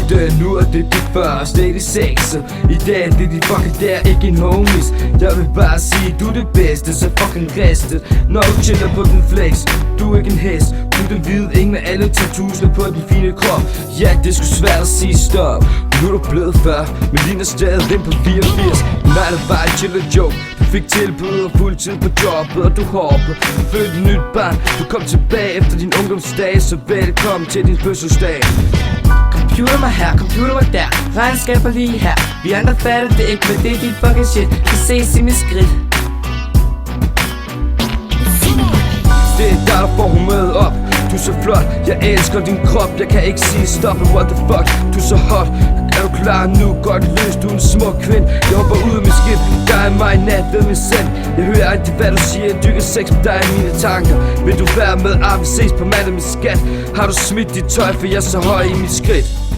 første, nu er det dit første, det sekser. I dag det er dit fucking der, ikke en homies. Jeg vil bare sige, du er det bedste, så fucking restet. Når du chiller på den flex, du er ikke en hest. Du er den hvide, ingen af alle tattoosene på din fine krop. Ja, det er sgu svært at sige stop. Nu er du blevet 40, men ligner stadig ind på 84. Nej, det var en chiller joke. Du fik tilbud og fuldtid på jobbet, og du hoppede. Du fødte et nyt barn, du kom tilbage efter din ungdomsdag. Så velkommen til din fødselsdag. Computer mig her, computer mig der. Regnskaber lige her. Vi andre fatter det ikke, men det er dit fucking shit. Kan ses i mit skridt. Det er dig, der får humøret op. Du er så flot, jeg elsker din krop. Jeg kan ikke sige stop, what the fuck. Du er så hot, er du klar nu? Godt løs, du er en smuk kvinde. Jeg hopper ud af min skib, dig er mig nat ved min seng. Jeg hører altid hvad du siger, jeg dykker sex med dig i mine tanker. Vil du være med, vi ses på mandag med skat. Har du smidt dit tøj, for jeg er så høj i mit skridt.